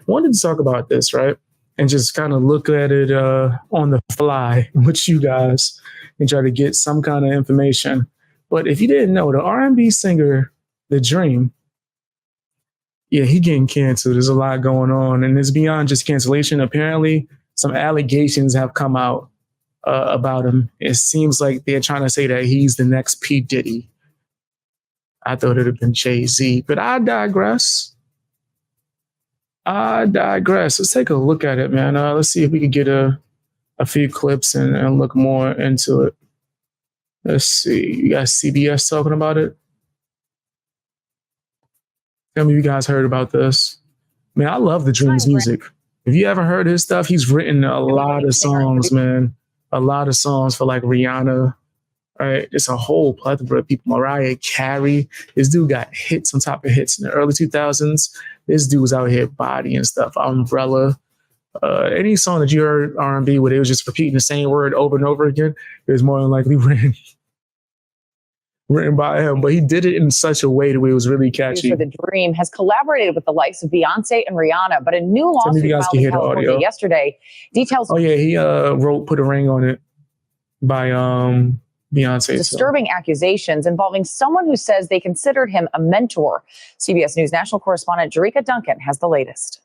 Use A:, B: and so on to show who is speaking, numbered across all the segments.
A: Wanted to talk about this, right? And just kind of look at it on the fly with you guys and try to get some kind of information. But if you didn't know, the R&B singer, The Dream, yeah, he getting canceled. There's a lot going on, and it's beyond just cancellation. Apparently, some allegations have come out about him. It seems like they're trying to say that he's the next P. Diddy. I thought it'd have been Jay-Z, but I digress. Let's take a look at it, man. Let's see if we can get a few clips and look more into it. Let's see. You got CBS talking about it. Tell me if you guys heard about this. Man, I love The Dream's music. If you ever heard his stuff, he's written a lot of songs, man. A lot of songs for like Rihanna. Right? It's a whole plethora of people. Mariah Carey. This dude got hits on top of hits in the early 2000s. This dude was out here bodying stuff. Umbrella. Any song that you heard R&B where they was just repeating the same word over and over again, it was more than likely written by him. But he did it in such a way that it was really catchy.
B: The Dream has collaborated with the likes of Beyonce and Rihanna, but a new lawsuit filed in California yesterday details.
A: Oh yeah, he put a ring on it by Beyonce.
B: Disturbing accusations involving someone who says they considered him a mentor. CBS News national correspondent Jerika Duncan has the latest.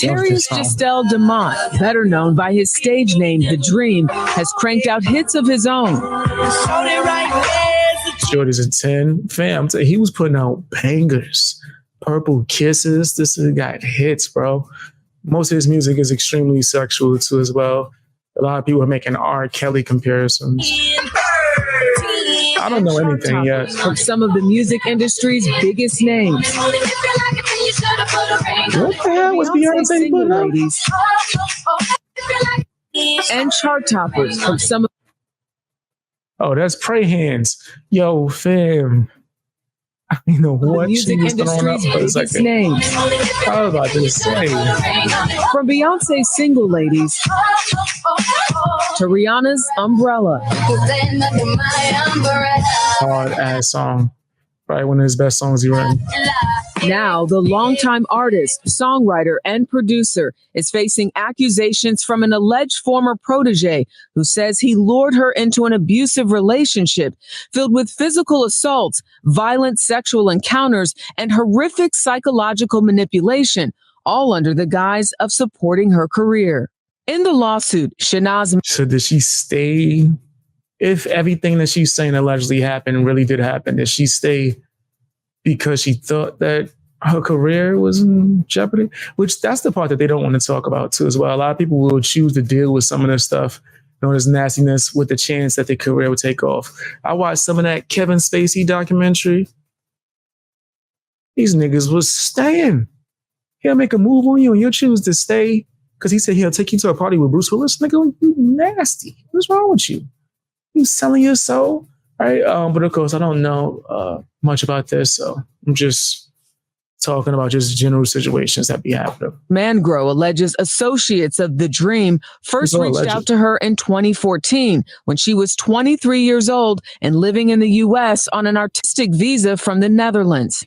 C: Darius Giselle DeMont, better known by his stage name The Dream, has cranked out hits of his own.
A: Shorty's a 10. Fam, he was putting out bangers. Purple Kisses. This got hits, bro. Most of his music is extremely sexual too as well. A lot of people are making R. Kelly comparisons. I don't know anything yet.
C: From some of the music industry's biggest names.
A: What the hell was Beyonce putting out?
C: Ladies. And chart toppers from some of.
A: Oh, that's Pray Hands. Yo, fam. I don't know what
C: music industry's biggest names.
A: I was about to say.
C: From Beyonce's Single Ladies to Rihanna's Umbrella.
A: Hard ass song. Probably one of his best songs he wrote.
C: Now, the longtime artist, songwriter, and producer is facing accusations from an alleged former protege who says he lured her into an abusive relationship filled with physical assaults, violent sexual encounters, and horrific psychological manipulation, all under the guise of supporting her career. In the lawsuit, Shanaz.
A: So did she stay? If everything that she's saying allegedly happened really did happen, did she stay because she thought that her career was in jeopardy? Which that's the part that they don't want to talk about too as well. A lot of people will choose to deal with some of this stuff, known as nastiness, with the chance that their career would take off. I watched some of that Kevin Spacey documentary. These niggas was staying. He'll make a move on you and you'll choose to stay because he said he'll take you to a party with Bruce Willis. Nigga, you nasty. What's wrong with you? You selling your soul? Right? But of course, I don't know much about this, so I'm just talking about just general situations that be happening.
C: Mangrow alleges associates of The Dream first reached out to her in 2014 when she was 23 years old and living in the U.S. on an artistic visa from the Netherlands.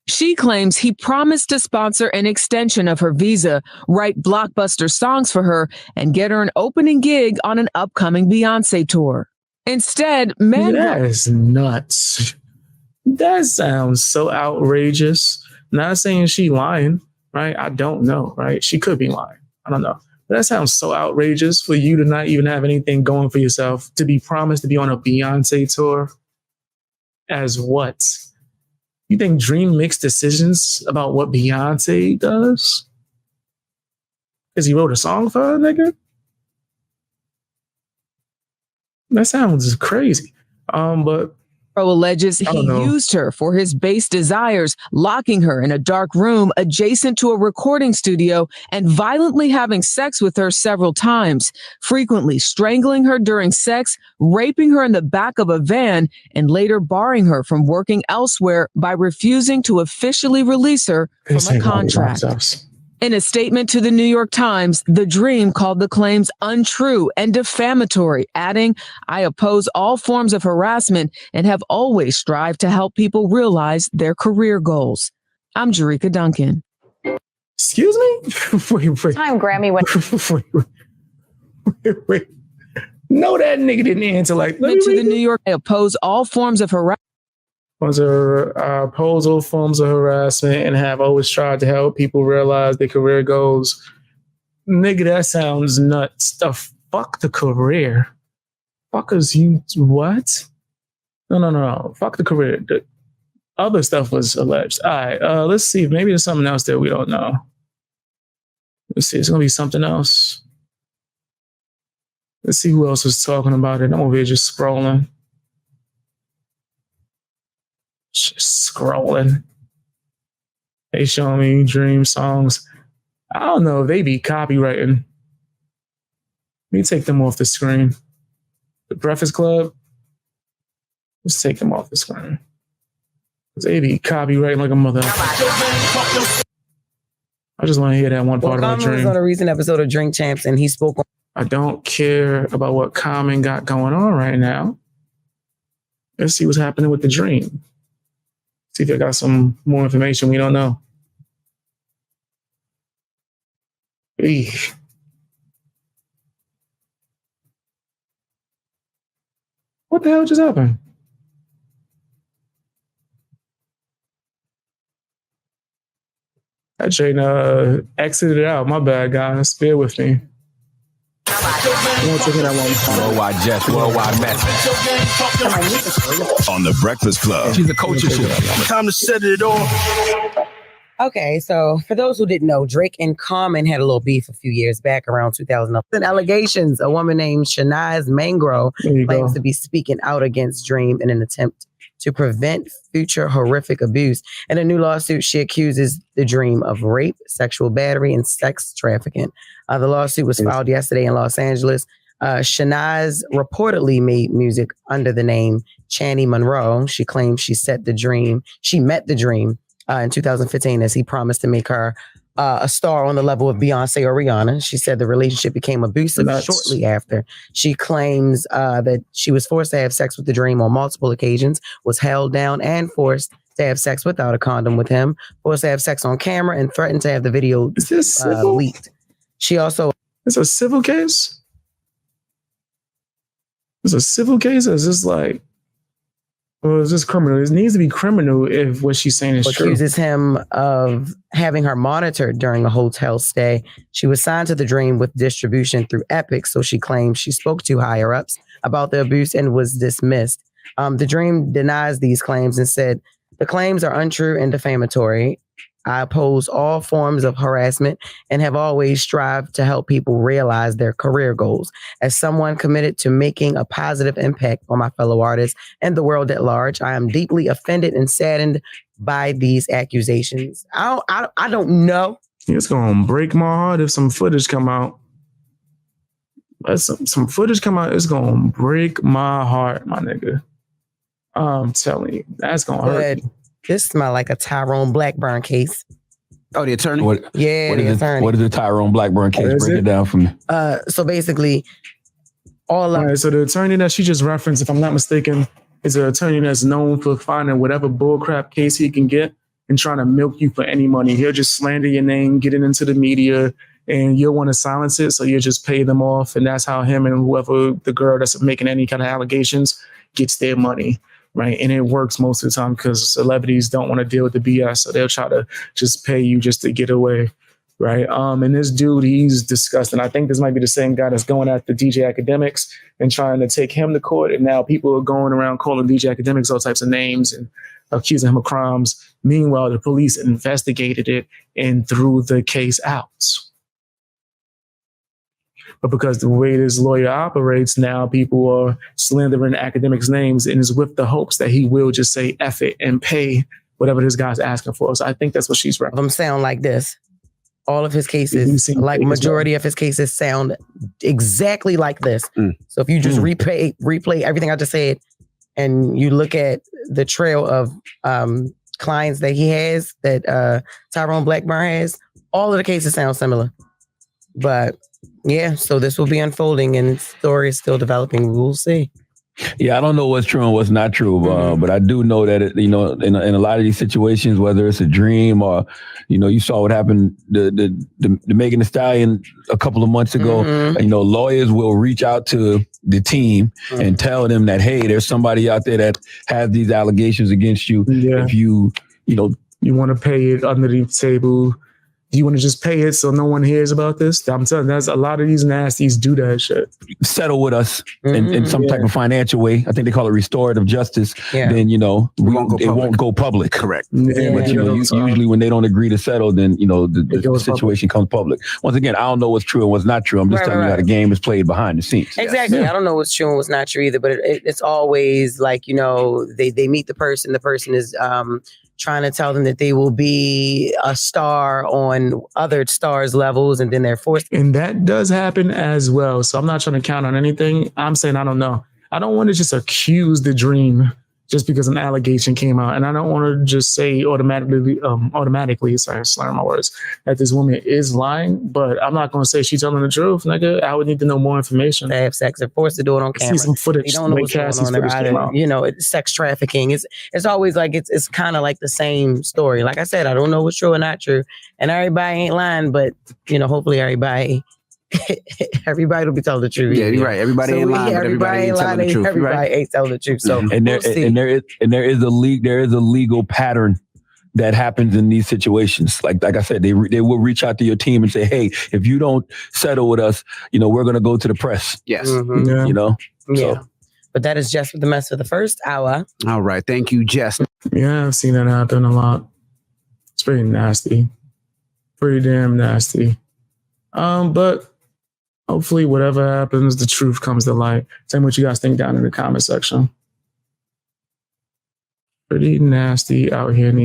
C: She claims he promised to sponsor an extension of her visa, write blockbuster songs for her, and get her an opening gig on an upcoming Beyonce tour. Instead, Mangrow...
A: That is nuts. That sounds so outrageous. Not saying she lying, right? I don't know, right? She could be lying. I don't know. But that sounds so outrageous for you to not even have anything going for yourself, to be promised to be on a Beyonce tour. As what? You think Dream makes decisions about what Beyonce does? Because he wrote a song for her, nigga? That sounds crazy. But
C: alleges he used her for his base desires, locking her in a dark room adjacent to a recording studio and violently having sex with her several times, frequently strangling her during sex, raping her in the back of a van, and later barring her from working elsewhere by refusing to officially release her from a contract. In a statement to the New York Times, The Dream called the claims untrue and defamatory, adding, "I oppose all forms of harassment and have always strived to help people realize their career goals." I'm Jerika Duncan.
A: Excuse me? wait.
B: Time Grammy
A: wait. No, that nigga didn't answer. Like,
C: To the New York, they oppose all forms of harassment.
A: Oppose all forms of harassment and have always tried to help people realize their career goals. Nigga, that sounds nuts. The fuck the career. Fuckers, you what? No. Fuck the career. The other stuff was alleged. All right, let's see. Maybe there's something else that we don't know. Let's see. It's gonna be something else. Let's see who else is talking about it. I'm over here just scrolling. Just scrolling. They showing me dream songs. I don't know if they be copywriting. Let me take them off the screen. The Breakfast Club. Let's take them off the screen. They be copywriting like a mother. I just want to hear that one part of my dream.
D: Was on a recent episode of Drink Champs, and he spoke on.
A: I don't care about what Common got going on right now. Let's see what's happening with the dream. See if I got some more information we don't know. Eesh. What the hell just happened? That train exited out. My bad, guys. Bear with me.
E: Worldwide Jets, worldwide mess.
F: On the Breakfast Club.
E: She's a culture show.
F: Time to set it off.
D: Okay, so for those who didn't know, Drake and Common had a little beef a few years back around 2011. Allegations, a woman named Shanaz Mangro claims to be speaking out against Dream in an attempt to prevent future horrific abuse. In a new lawsuit, she accuses the Dream of rape, sexual battery, and sex trafficking. The lawsuit was filed yesterday in Los Angeles. Shanaz reportedly made music under the name Channy Monroe. She claims she met the Dream in 2015 as he promised to make her a star on the level of Beyonce or Rihanna. She said the relationship became abusive shortly after. She claims that she was forced to have sex with the Dream on multiple occasions, was held down and forced to have sex without a condom with him, forced to have sex on camera, and threatened to have the video leaked. She also...
A: It's a civil case? It's a civil case, or is this like... Well, is this criminal? It needs to be criminal if what she's saying is true.
D: Accuses him of having her monitored during a hotel stay. She was signed to the Dream with distribution through Epic, so she claims she spoke to higher-ups about the abuse and was dismissed. The Dream denies these claims and said, "The claims are untrue and defamatory. I oppose all forms of harassment and have always strived to help people realize their career goals. As someone committed to making a positive impact on my fellow artists and the world at large, I am deeply offended and saddened by these accusations." I don't know.
A: It's going to break my heart if some footage come out. Some footage come out, it's going to break my heart, my nigga. I'm telling you, that's going to hurt.
D: This smell like a Tyrone Blackburn case.
E: Oh, the attorney?
D: The attorney.
E: What is the Tyrone Blackburn case? Break it down for me.
D: So basically,
A: all right, so the attorney that she just referenced, if I'm not mistaken, is an attorney that's known for finding whatever bullcrap case he can get and trying to milk you for any money. He'll just slander your name, get it into the media, and you'll want to silence it, so you'll just pay them off, and that's how him and whoever, the girl that's making any kind of allegations, gets their money. Right. And it works most of the time because celebrities don't want to deal with the BS. So they'll try to just pay you just to get away. Right. And this dude, he's disgusting. I think this might be the same guy that's going at the DJ Academics and trying to take him to court. And now people are going around calling DJ Academics all types of names and accusing him of crimes. Meanwhile, the police investigated it and threw the case out. But because the way this lawyer operates now, people are slandering Academics' names and is with the hopes that he will just say F it and pay whatever this guy's asking for. So I think that's what she's referencing.
D: Them sound like this. All of his cases, like majority of his cases, sound exactly like this. So if you just replay everything I just said, and you look at the trail of clients that he has, that Tyrone Blackburn has, all of the cases sound similar. But yeah, so this will be unfolding and the story is still developing. We'll see.
E: Yeah, I don't know what's true and what's not true, but I do know that in a lot of these situations, whether it's a dream or, you saw what happened the Megan Thee Stallion a couple of months ago. Lawyers will reach out to the team and tell them that, hey, there's somebody out there that has these allegations against you.
A: Yeah.
E: If you
A: want to pay it under the table. Do you want to just pay it so no one hears about this? I'm telling you, there's a lot of these nasties do that shit.
E: Settle with us in some type of financial way. I think they call it restorative justice.
D: Yeah.
E: Then, it won't go public.
F: Correct.
A: Yeah.
E: But usually when they don't agree to settle, then the situation comes public. Once again, I don't know what's true and what's not true. I'm just telling you how the game is played behind the scenes.
D: Exactly. I don't know what's true and what's not true either. But it's always like they meet the person. The person is trying to tell them that they will be a star on other stars' levels, and then they're forced.
A: And that does happen as well. So I'm not trying to count on anything. I'm saying I don't know. I don't want to just accuse the dream just because an allegation came out. And I don't want to just say automatically, sorry, slurring my words, that this woman is lying. But I'm not going to say she's telling the truth, nigga. I would need to know more information.
D: They have sex. They're forced to do it on camera.
A: See some footage.
D: You don't know what's going on there either. It's sex trafficking. It's always like it's kind of like the same story. Like I said, I don't know what's true or not true, and everybody ain't lying. But hopefully everybody will be telling the truth.
E: Yeah, you're right. Everybody ain't lying, but everybody ain't telling the truth.
D: Everybody ain't telling the truth. So
E: there is a legal pattern that happens in these situations. Like I said, they will reach out to your team and say, hey, if you don't settle with us, we're gonna go to the press.
G: Yes.
D: Yeah. But that is just with the mess for the first hour.
G: All right. Thank you, Jess.
A: Yeah, I've seen that happen a lot. It's pretty nasty. Pretty damn nasty. But hopefully whatever happens, the truth comes to light. Tell me what you guys think down in the comment section. Pretty nasty out here in these